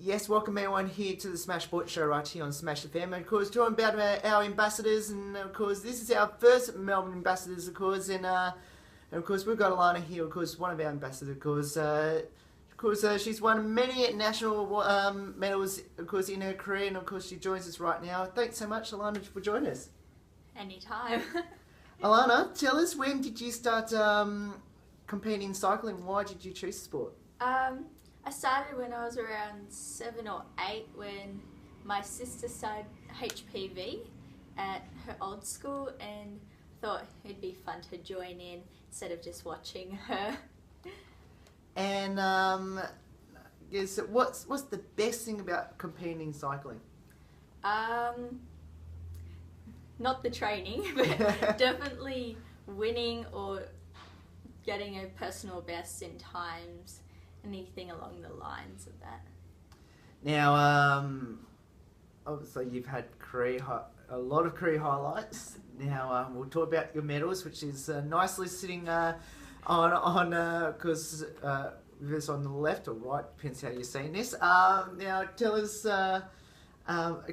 Yes, welcome everyone here to the Smash Sports Show right here on Smash FM. And of course, talking about our ambassadors, and of course, this is our first Melbourne ambassadors, of course, and of course, we've got Alana here, of course, one of our ambassadors, of course, she's won many national medals, of course, in her career, and of course, she joins us right now. Thanks so much, Alana, for joining us. Anytime. Alana, tell us, when did you start competing in cycling? Why did you choose the sport? I started when I was around 7 or 8 when my sister started HPV at her old school, and thought it'd be fun to join in instead of just watching her. And yes, what's the best thing about competing in cycling? Not the training, but definitely winning or getting a personal best in times, anything along the lines of that. Now, obviously you've had a lot of career highlights. Now we'll talk about your medals, which is nicely sitting on because this on the left or right, depends how you're seeing this. Now tell us a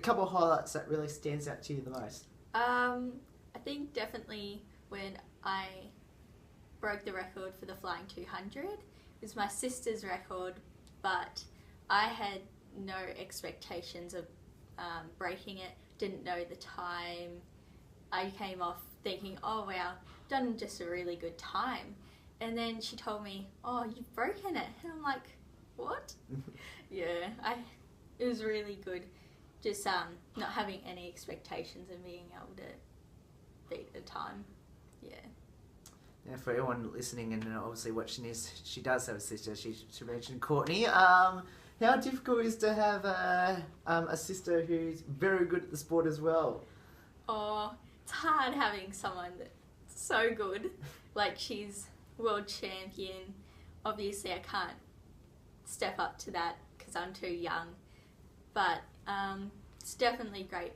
couple of highlights that really stands out to you the most. I think definitely when I broke the record for the Flying 200. It was my sister's record, but I had no expectations of breaking it, didn't know the time. I came off thinking, oh wow, done just a really good time. And then she told me, oh, you've broken it. And I'm like, what? Yeah, it was really good. Just not having any expectations and being able to beat the time. Yeah. Now, for everyone listening and obviously watching this, she does have a sister. She mentioned Courtney. How difficult is it to have a sister who's very good at the sport as well? Oh, it's hard having someone that's so good. Like, she's world champion. Obviously, I can't step up to that because I'm too young. But it's definitely great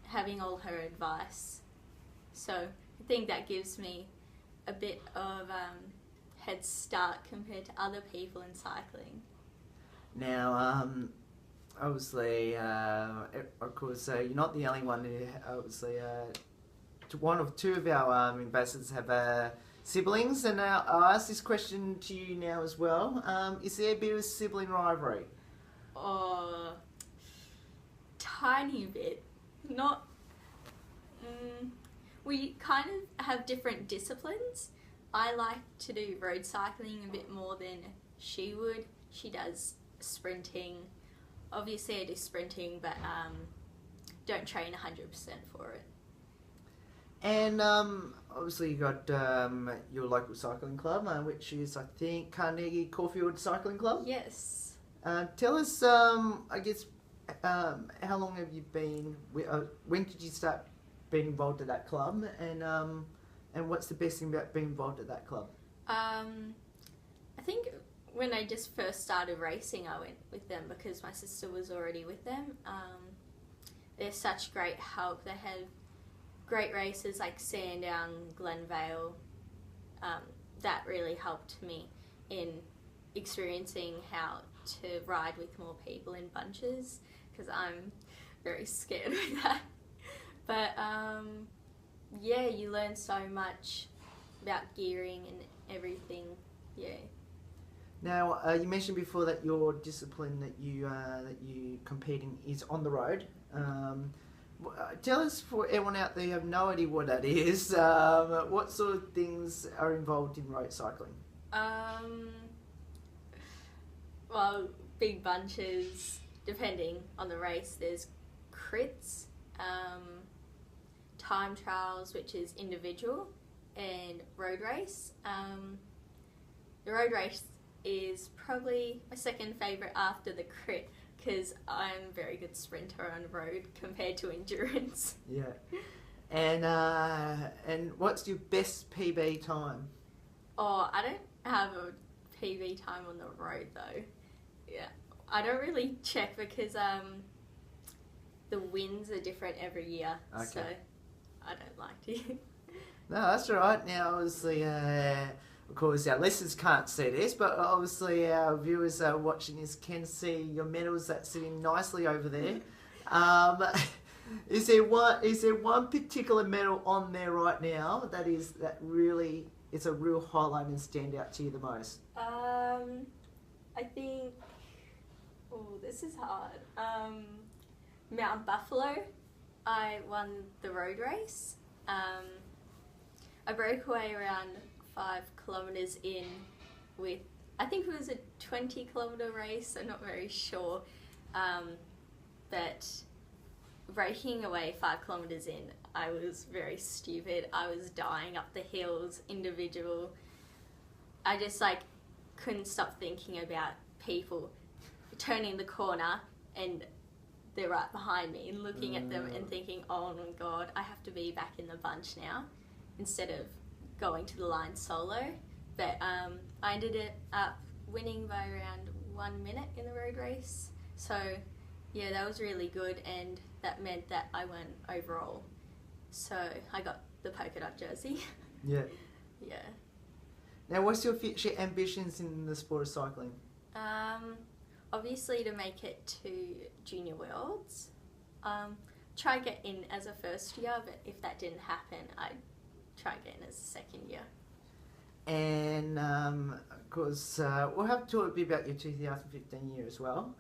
having all her advice. So I think that gives me a bit of head start compared to other people in cycling. Now, obviously, of course, you're not the only one who, obviously, one of two of our ambassadors have siblings, and I'll ask this question to you now as well. Is there a bit of sibling rivalry? Oh, tiny bit. Not... we kind of have different disciplines. I like to do road cycling a bit more than she would. She does sprinting. Obviously I do sprinting, but don't train 100% for it. And obviously you got your local cycling club, which is, I think, Carnegie Caulfield Cycling Club? Yes. Tell us, I guess, how long have you been, when did you start being involved at that club, and what's the best thing about being involved at that club? I think when I just first started racing, I went with them because my sister was already with them. They're such great help. They have great races like Sandown, Glenvale. That really helped me in experiencing how to ride with more people in bunches, because I'm very scared of that. But yeah, you learn so much about gearing and everything. Yeah. Now, you mentioned before that your discipline that you compete in is on the road. Tell us, for everyone out there who have no idea what that is, what sort of things are involved in road cycling? Well, big bunches, depending on the race. There's crits, time trials, which is individual, and road race. The road race is probably my second favourite after the crit, because I'm a very good sprinter on road compared to endurance. Yeah. And what's your best PB time? Oh, I don't have a PB time on the road though. Yeah, I don't really check because the wins are different every year, okay. So I don't like to. No, that's all right. Now, obviously, of course, our listeners can't see this, but obviously our viewers watching this can see your medals that's sitting nicely over there. Is there one particular medal on there right now that really is a real highlight and stand out to you the most? I think. Oh, this is hard. Mount Buffalo. I won the road race. I broke away around 5 kilometres in with, I think it was a 20-kilometre race, I'm not very sure. But breaking away 5 kilometres in, I was very stupid. I was dying up the hills, individual. I just couldn't stop thinking about people turning the corner and they're right behind me and looking at them and thinking, oh my God, I have to be back in the bunch now instead of going to the line solo. But I ended up winning by around 1 minute in the road race. So yeah, that was really good, and that meant that I won overall. So I got the polka dot jersey. Yeah. Yeah. Now, what's your future ambitions in the sport of cycling? Obviously to make it to Junior Worlds. Try get in as a first year, but if that didn't happen, I'd try get in as a second year. And of course, we'll have to talk a bit about your 2015 year as well.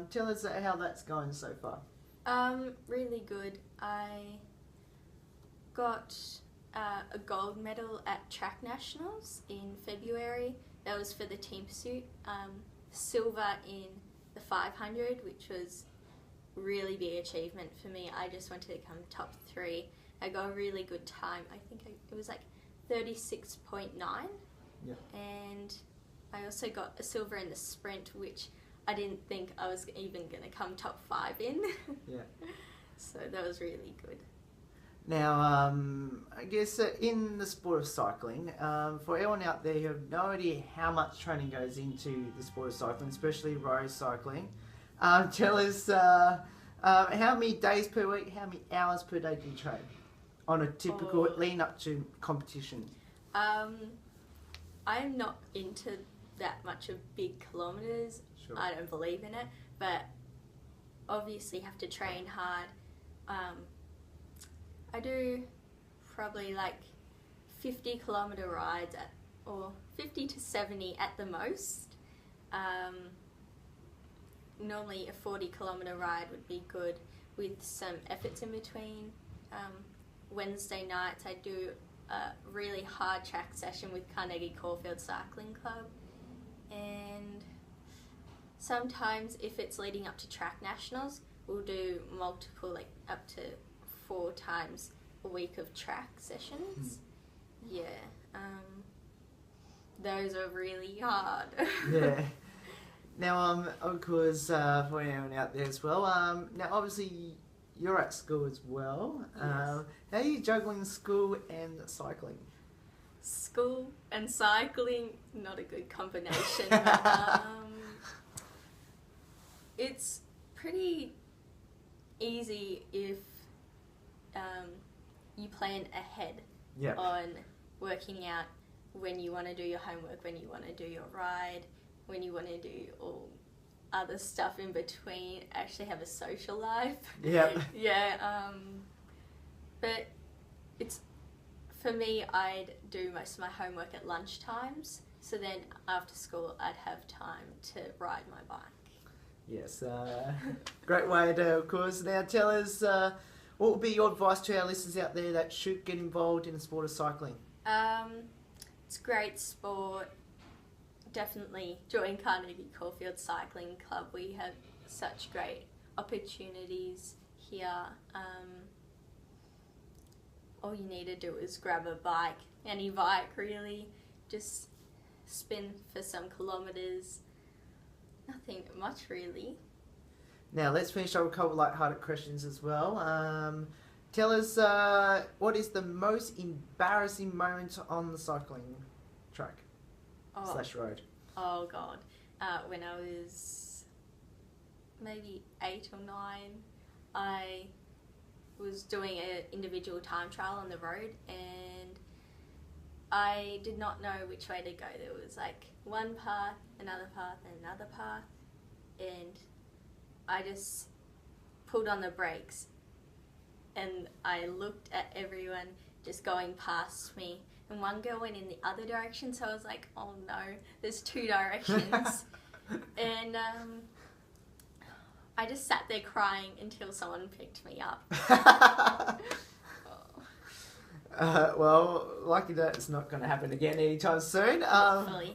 Tell us how that's going so far. Really good. I got a gold medal at Track Nationals in February. That was for the team pursuit. Silver in the 500, which was really big achievement for me. I just wanted to come top 3. I got a really good time. I think it was 36.9. Yeah. And I also got a silver in the sprint, which I didn't think I was even going to come top 5 in. Yeah. So that was really good. Now, I guess in the sport of cycling, for everyone out there who have no idea how much training goes into the sport of cycling, especially road cycling, tell us how many days per week, how many hours per day do you train on a typical lean up to competition? I'm not into that much of big kilometres. Sure. I don't believe in it, but obviously have to train hard. I do probably 50-kilometre rides or 50 to 70 at the most. Normally a 40-kilometre ride would be good with some efforts in between. Wednesday nights I do a really hard track session with Carnegie Caulfield Cycling Club, and sometimes if it's leading up to Track Nationals, we'll do multiple, up to 4 times a week of track sessions. Yeah, those are really hard. Yeah. Now, of course, for anyone out there as well, now obviously you're at school as well. Yes. How are you juggling school and cycling? School and cycling, not a good combination. But, it's pretty easy if you plan ahead on working out when you want to do your homework, when you want to do your ride, when you want to do all other stuff in between, actually have a social life. Yep. Yeah. But it's, for me, I'd do most of my homework at lunch times, so then after school I'd have time to ride my bike. Yes, great way to, of course. Now tell us, what would be your advice to our listeners out there that should get involved in the sport of cycling? It's a great sport. Definitely join Carnegie Caulfield Cycling Club. We have such great opportunities here. All you need to do is grab a bike, any bike really, just spin for some kilometres. Nothing much really. Now let's finish up with a couple of light-hearted questions as well. Tell us, what is the most embarrassing moment on the cycling track / road? Oh God, when I was maybe 8 or 9, I was doing an individual time trial on the road, and I did not know which way to go. There was like one path, and another path, and I just pulled on the brakes, and I looked at everyone just going past me, and one girl went in the other direction, so I was like, oh no, there's two directions. And I just sat there crying until someone picked me up. Well, lucky that it's not going to happen again anytime soon,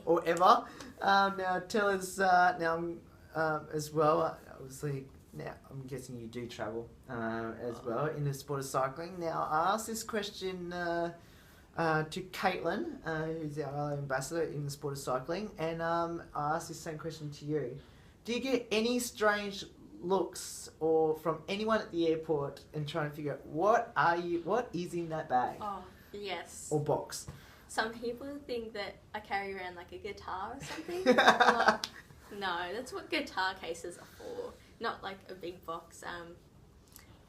or ever. Now, tell us as well. Obviously, now I'm guessing you do travel as well in the sport of cycling. Now, I asked this question to Caitlin, who's our ambassador in the sport of cycling, and I asked this same question to you. Do you get any strange looks or from anyone at the airport and trying to figure out what is in that bag? Oh, yes. Or box? Some people think that I carry around like a guitar or something. Like, no, that's what guitar cases are for, not like a big box.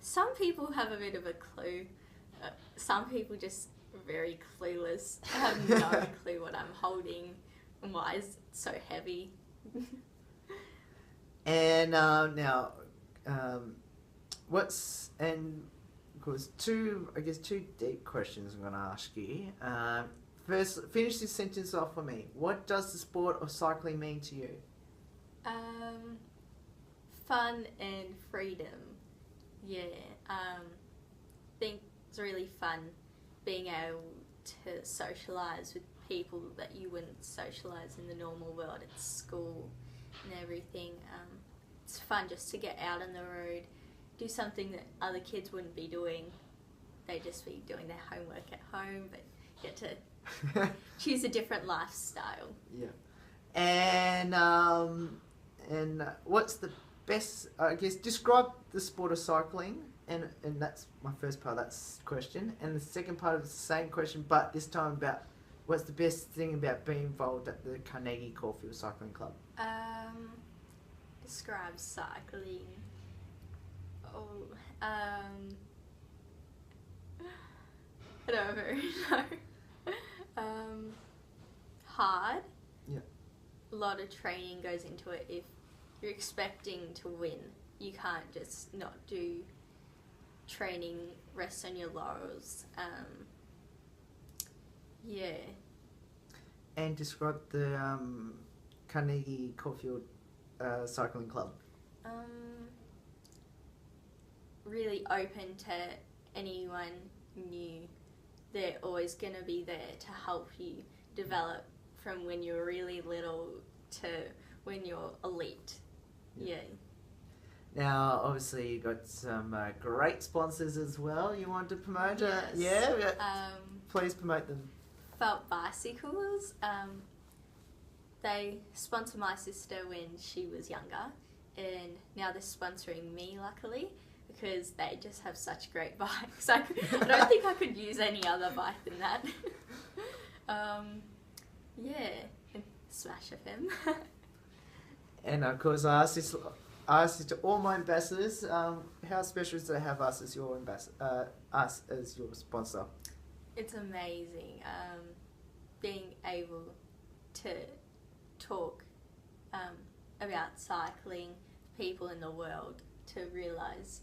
Some people have a bit of a clue. Some people just very clueless. I have no clue what I'm holding and why is it so heavy. And now, of course, two deep questions I'm going to ask you. First, finish this sentence off for me. What does the sport of cycling mean to you? Fun and freedom. Yeah. I think it's really fun being able to socialise with people that you wouldn't socialise in the normal world at school and everything. It's fun just to get out on the road, do something that other kids wouldn't be doing. They'd just be doing their homework at home, but get to choose a different lifestyle. Yeah. And what's the best, I guess, describe the sport of cycling, and that's my first part of that question. And the second part of the same question, but this time about what's the best thing about being involved at the Carnegie Caulfield Cycling Club? Describe cycling. I don't really know. Hard. Yeah. A lot of training goes into it. If you're expecting to win, you can't just not do training, rest on your laurels. Yeah. And describe the Carnegie Caulfield Cycling Club. Really open to anyone new. They're always going to be there to help you develop from when you're really little to when you're elite. Yeah. Now, obviously, you got some great sponsors as well. You want to promote? Yes. Please promote them. Felt Bicycles. They sponsored my sister when she was younger, and now they're sponsoring me, luckily, because they just have such great bikes. I don't think I could use any other bike than that. Yeah, and Smash FM. And of course, I asked this to all my ambassadors. How special is it to have us as your us as your sponsor? It's amazing being able to talk about cycling to people in the world, to realise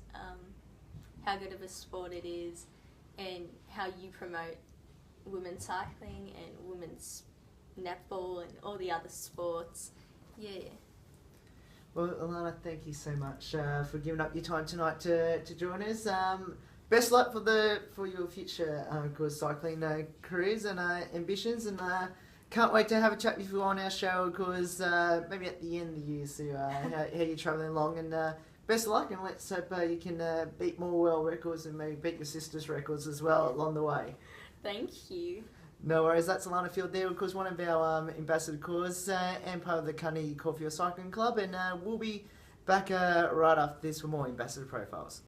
how good of a sport it is and how you promote women's cycling and women's netball and all the other sports. Yeah. Well, Alana, thank you so much for giving up your time tonight to join us. Best luck for your future, of course, cycling careers and ambitions, and can't wait to have a chat with you on our show, because maybe at the end of the year, see how you're travelling along, and best of luck, and let's hope you can beat more world records and maybe beat your sister's records as well along the way. Thank you. No worries, that's Alana Field there, of course, one of our ambassador cause and part of the Carnegie Caulfield Cycling Club, and we'll be back right after this for more ambassador profiles.